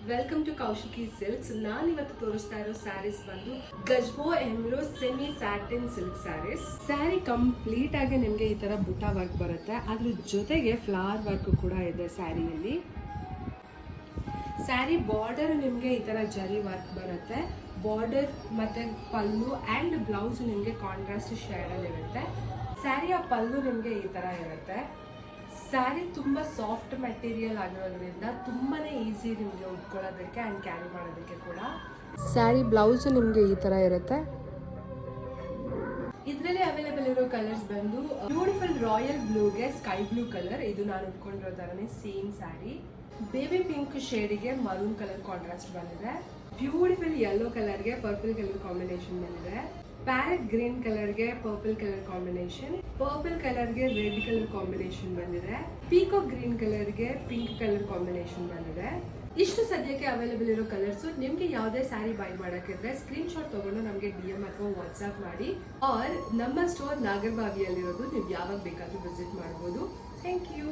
Welcome to Kaushiki silks. ನಾನು ಇವತ್ತು ತೋರಿಸ್ತಾ ಇರೋ ಸ್ಯಾರೀಸ್ ಬಂದು ಗಜ್ಬೋ ಎಮ್ರೋ semi satin silk saris. Sari complete ಆಗಿ ನಿಮಗೆ ಈ ತರ ಬುಟ್ಟ ವರ್ಕ್ ಬರುತ್ತೆ, ಅದ್ರ ಜೊತೆಗೆ ಫ್ಲವರ್ ವರ್ಕ್ ಕೂಡ ಇದೆ ಸ್ಯಾರಿಯಲ್ಲಿ. ಸ್ಯಾರಿ ಬಾರ್ಡರ್ ನಿಮಗೆ ಈ ತರ ಜರಿ ವರ್ಕ್ ಬರುತ್ತೆ. ಬಾರ್ಡರ್ ಮತ್ತೆ ಪಲ್ಲು ಅಂಡ್ ಬ್ಲೌಸ್ ನಿಮಗೆ ಕಾಂಟ್ರಾಸ್ಟ್ ಶೇಡ್ ಅಲ್ಲಿ ಇರುತ್ತೆ. ಸ್ಯಾರಿಯ ಪಲ್ಲು ನಿಮಗೆ ಈ ತರ ಇರುತ್ತೆ. ಸ್ಯಾರಿ ತುಂಬ ಸಾಫ್ಟ್ ಮೆಟೀರಿಯಲ್ ಆಗಿರೋದ್ರಿಂದ ತುಂಬಾನೇ ಈಸಿ ನಿಮಗೆ ಉಟ್ಕೊಳ್ಳೋದಕ್ಕೆ ಆ್ಯಂಡ್ ಕ್ಯಾರಿ ಮಾಡೋದಕ್ಕೆ ಕೂಡ. ಸ್ಯಾರಿ ಬ್ಲೌಸ್ ನಿಮಗೆ ಈ ಥರ ಇರುತ್ತೆ. ಇದರಲ್ಲಿ ಅವೈಲೇಬಲ್ ಇರೋ ಕಲರ್ಸ್ ಬಂದು ಬ್ಯೂಟಿಫುಲ್ ರಾಯಲ್ ಬ್ಲೂಗೆ ಸ್ಕೈ ಬ್ಲೂ ಕಲರ್, ಇದು ನಾನು ಉಟ್ಕೊಂಡಿರೋ ಥರನೇ ಸೇಮ್ ಸ್ಯಾರಿ. ಬೇಬಿ ಪಿಂಕ್ ಶೇಡಿಗೆ ಮರೂನ್ ಕಲರ್ ಕಾಂಟ್ರಾಸ್ಟ್ ಬಂದಿದೆ. ಬ್ಯೂಟಿಫುಲ್ ಯೆಲ್ಲೋ ಕಲರ್ಗೆ ಪರ್ಪಲ್ ಕಲರ್ ಕಾಂಬಿನೇಷನ್ ಬಂದಿದೆ. ಪ್ಯಾರೆಟ್ ಗ್ರೀನ್ ಕಲರ್ಗೆ ಪರ್ಪಲ್ ಕಲರ್ ಕಾಂಬಿನೇಷನ್, ಪರ್ಪಲ್ ಕಲರ್ಗೆ ರೆಡ್ ಕಲರ್ ಕಾಂಬಿನೇಷನ್ ಬಂದಿದೆ. ಪೀಕೋ ಗ್ರೀನ್ ಕಲರ್ಗೆ ಪಿಂಕ್ ಕಲರ್ ಕಾಂಬಿನೇಷನ್ ಬಂದಿದೆ. ಇಷ್ಟು ಸದ್ಯಕ್ಕೆ ಅವೈಲೇಬಲ್ ಇರೋ ಕಲರ್ಸ್. ನಿಮ್ಗೆ ಯಾವುದೇ ಸ್ಯಾರಿ ಬೈ ಮಾಡೋಕ್ಕಿದ್ರೆ ಸ್ಕ್ರೀನ್ ಶಾಟ್ ತಗೊಂಡು ನಮಗೆ DM ಅಥವಾ ವಾಟ್ಸ್ಆಪ್ ಮಾಡಿ. ಆರ್ ನಮ್ಮ ಸ್ಟೋರ್ ನಾಗರಬಾವಿಯಲ್ಲಿರೋದು, ನೀವು ಯಾವಾಗ ಬೇಕಾದ್ರೂ ವಿಸಿಟ್ ಮಾಡ್ಬೋದು. Thank you.